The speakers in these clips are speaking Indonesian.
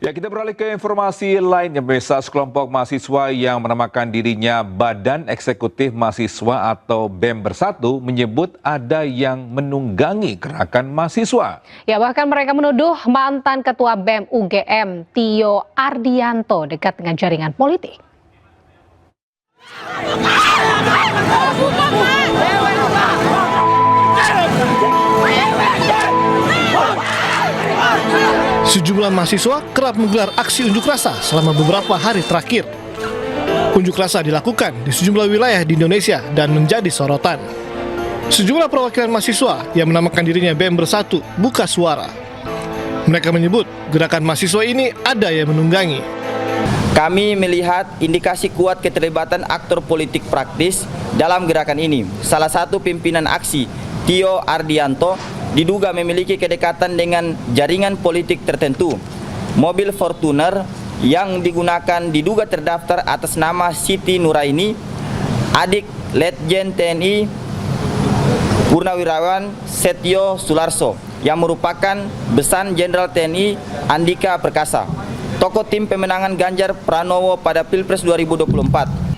Ya, kita beralih ke informasi lainnya. Pemirsa, sekelompok mahasiswa yang menamakan dirinya Badan Eksekutif Mahasiswa atau BEM Bersatu menyebut ada yang menunggangi gerakan mahasiswa. Ya, bahkan mereka menuduh mantan Ketua BEM UGM Tio Ardianto dekat dengan jaringan politik. Sejumlah mahasiswa kerap menggelar aksi unjuk rasa selama beberapa hari terakhir. Unjuk rasa dilakukan di sejumlah wilayah di Indonesia dan menjadi sorotan. Sejumlah perwakilan mahasiswa yang menamakan dirinya BEM Bersatu buka suara. Mereka menyebut gerakan mahasiswa ini ada yang menunggangi. Kami melihat indikasi kuat keterlibatan aktor politik praktis dalam gerakan ini. Salah satu pimpinan aksi, Tio Ardianto, diduga memiliki kedekatan dengan jaringan politik tertentu. Mobil Fortuner yang digunakan diduga terdaftar atas nama Siti Nuraini, adik Letjen TNI Purnawirawan Setio Sularso, yang merupakan besan Jenderal TNI Andika Perkasa, tokoh tim pemenangan Ganjar Pranowo pada Pilpres 2024.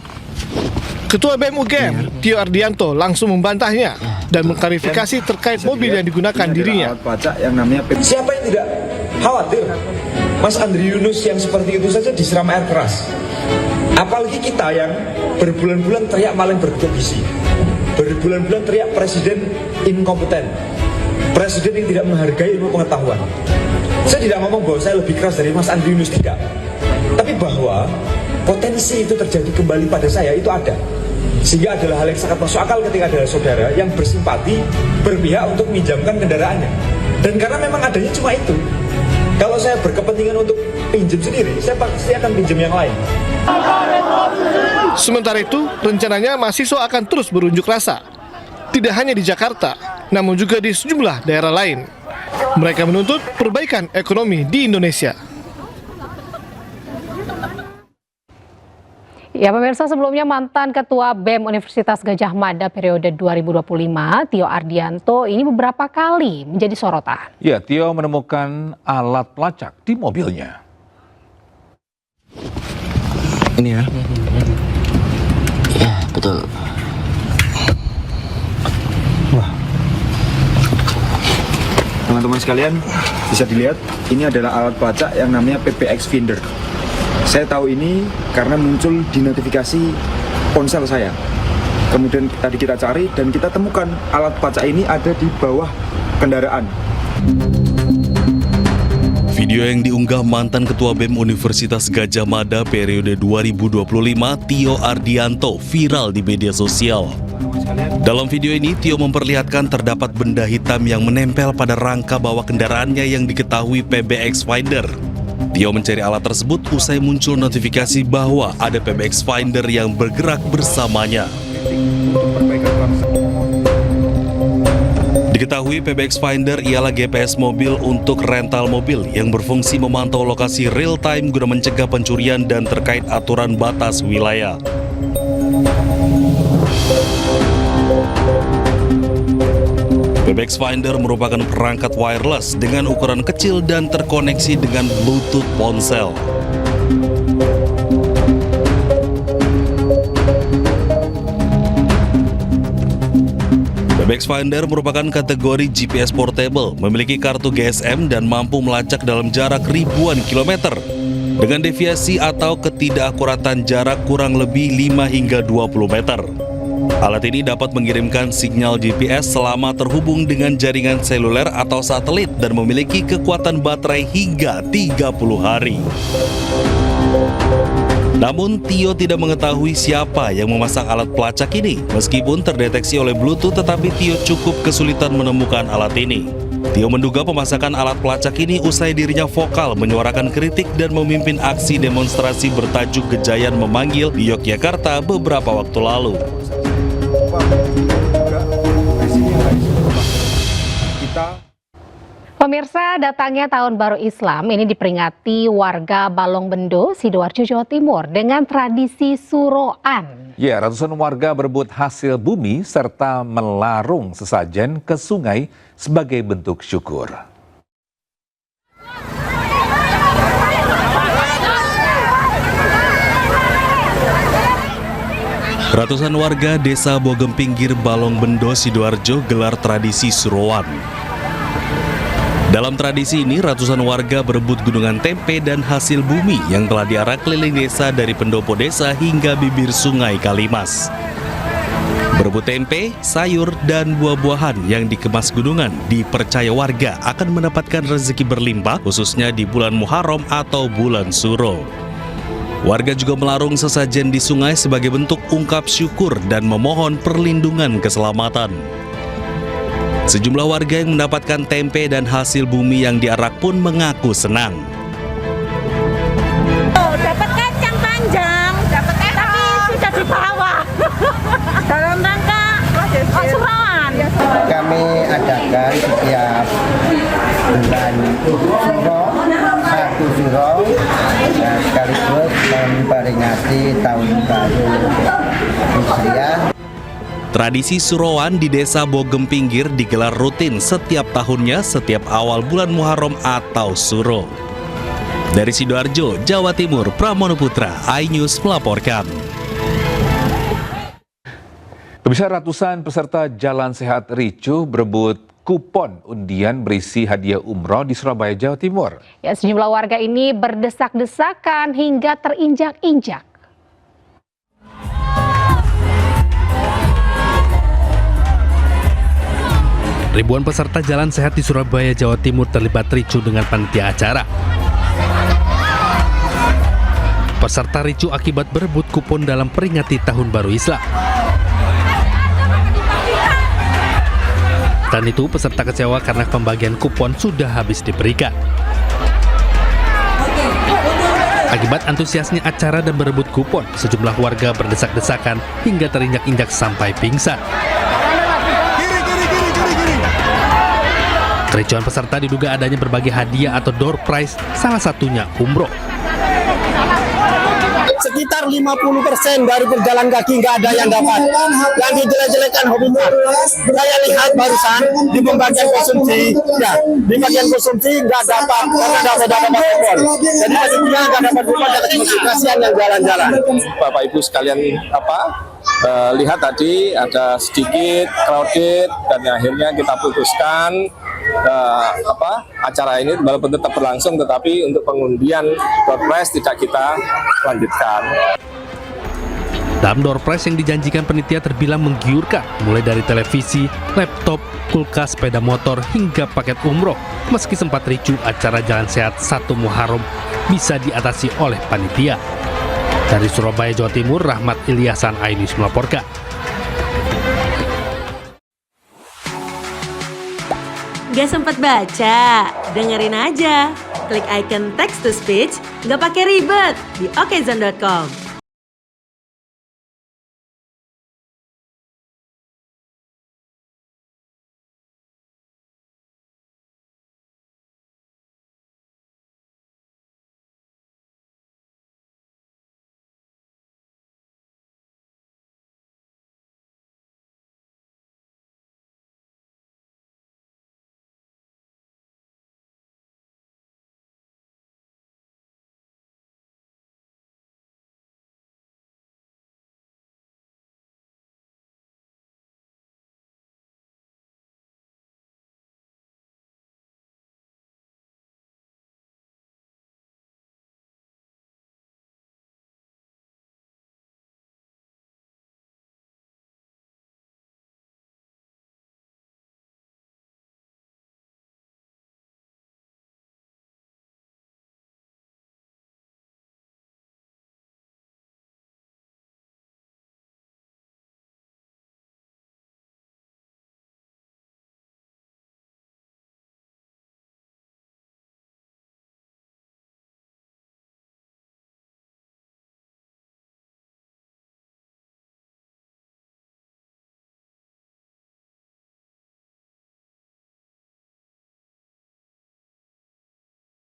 Ketua BEM UGM, Tio Ardianto, langsung membantahnya dan mengklarifikasi terkait mobil yang digunakan dirinya. Siapa yang tidak khawatir? Mas Andri Yunus yang seperti itu saja disiram air keras. Apalagi kita yang berbulan-bulan teriak maling berkomisi, berbulan-bulan teriak presiden inkompeten, presiden yang tidak menghargai ilmu pengetahuan. Saya tidak ngomong bahwa saya lebih keras dari Mas Andri Yunus, tidak. Tapi bahwa potensi itu terjadi kembali pada saya itu ada. Sehingga adalah hal yang sangat masuk akal ketika ada saudara yang bersimpati, berpihak untuk meminjamkan kendaraannya. Dan karena memang adanya cuma itu. Kalau saya berkepentingan untuk pinjam sendiri, saya pasti akan pinjam yang lain. Sementara itu, rencananya mahasiswa akan terus berunjuk rasa. Tidak hanya di Jakarta, namun juga di sejumlah daerah lain. Mereka menuntut perbaikan ekonomi di Indonesia. Ya, pemirsa, sebelumnya mantan Ketua BEM Universitas Gadjah Mada periode 2025, Tio Ardianto, ini beberapa kali menjadi sorotan. Ya, Tio menemukan alat pelacak di mobilnya. Ini ya? Ya, betul. Wah. Teman-teman sekalian, bisa dilihat ini adalah alat pelacak yang namanya PBX Finder. Saya tahu ini karena muncul di notifikasi ponsel saya. Kemudian tadi kita cari dan kita temukan alat pelacak ini ada di bawah kendaraan. Video yang diunggah mantan Ketua BEM Universitas Gadjah Mada periode 2025, Tio Ardianto, viral di media sosial. Dalam video ini, Tio memperlihatkan terdapat benda hitam yang menempel pada rangka bawah kendaraannya yang diketahui PBX Finder. Tio mencari alat tersebut usai muncul notifikasi bahwa ada PBX Finder yang bergerak bersamanya. Diketahui PBX Finder ialah GPS mobil untuk rental mobil yang berfungsi memantau lokasi real time guna mencegah pencurian dan terkait aturan batas wilayah. PBX Finder merupakan perangkat wireless dengan ukuran kecil dan terkoneksi dengan Bluetooth ponsel. PBX Finder merupakan kategori GPS portable, memiliki kartu GSM dan mampu melacak dalam jarak ribuan kilometer dengan deviasi atau ketidakakuratan jarak kurang lebih 5 hingga 20 meter. Alat ini dapat mengirimkan sinyal GPS selama terhubung dengan jaringan seluler atau satelit dan memiliki kekuatan baterai hingga 30 hari. Namun, Tio tidak mengetahui siapa yang memasang alat pelacak ini. Meskipun terdeteksi oleh Bluetooth, tetapi Tio cukup kesulitan menemukan alat ini. Tio menduga pemasangan alat pelacak ini usai dirinya vokal menyuarakan kritik dan memimpin aksi demonstrasi bertajuk Gejayan Memanggil di Yogyakarta beberapa waktu lalu. Pemirsa, datangnya Tahun Baru Islam ini diperingati warga Balongbendo, Sidoarjo, Jawa Timur dengan tradisi suroan. Ya, ratusan warga berebut hasil bumi serta melarung sesajen ke sungai sebagai bentuk syukur. Ratusan warga desa Bogem Pinggir, Balong Bendo, Sidoarjo gelar tradisi Surowan. Dalam tradisi ini, ratusan warga berebut gunungan tempe dan hasil bumi yang telah diarak keliling desa dari pendopo desa hingga bibir sungai Kalimas. Berebut tempe, sayur, dan buah-buahan yang dikemas gunungan dipercaya warga akan mendapatkan rezeki berlimpah khususnya di bulan Muharram atau bulan Suro. Warga juga melarung sesajen di sungai sebagai bentuk ungkap syukur dan memohon perlindungan keselamatan. Sejumlah warga yang mendapatkan tempe dan hasil bumi yang diarak pun mengaku senang. Oh, dapat kacang panjang, tapi sudah dibawa dalam rangka Surowan. Kami adakan setiap bulan Suro, satu Suro, dan sekaligus memperingati tahun baru Hijriah. Tradisi Surowan di desa Bogem Pinggir digelar rutin setiap tahunnya setiap awal bulan Muharram atau Suro. Dari Sidoarjo, Jawa Timur, Pramono Putra, iNews melaporkan. Pemirsa, ratusan peserta Jalan Sehat Ricu berebut kupon undian berisi hadiah umroh di Surabaya, Jawa Timur. Ya, sejumlah warga ini berdesak-desakan hingga terinjak-injak. Ribuan peserta Jalan Sehat di Surabaya, Jawa Timur terlibat ricu dengan panitia acara. Peserta ricu akibat berebut kupon dalam peringati Tahun Baru Islam. Dan itu peserta kecewa karena pembagian kupon sudah habis diberikan. Akibat antusiasnya acara dan berebut kupon, sejumlah warga berdesak-desakan hingga terinjak-injak sampai pingsan. Kericuan peserta diduga adanya berbagai hadiah atau door prize, salah satunya umroh. Sekitar 50% dari berjalan kaki nggak ada yang dapat. Yang dijelek-jelekan hobinya. Saya lihat barusan di pembagian konsumsi, ya di bagian konsumsi nggak dapat karena nggak dapat kupon. Jadi maksudnya nggak dapat kupon dan kasihan yang jalan-jalan. Bapak Ibu sekalian lihat tadi ada sedikit crowded dan akhirnya kita putuskan acara ini walaupun tetap berlangsung tetapi untuk pengundian door prize tidak kita lanjutkan. Dalam door prize yang dijanjikan panitia terbilang menggiurkan, mulai dari televisi, laptop, kulkas, sepeda motor hingga paket umroh. Meski sempat ricu, acara Jalan Sehat 1 Muharram bisa diatasi oleh panitia. Dari Surabaya, Jawa Timur, Rahmat Ilyasan, iNews melaporkan. Gak sempat baca? Dengerin aja. Klik icon text to speech, gak pakai ribet di okezone.com.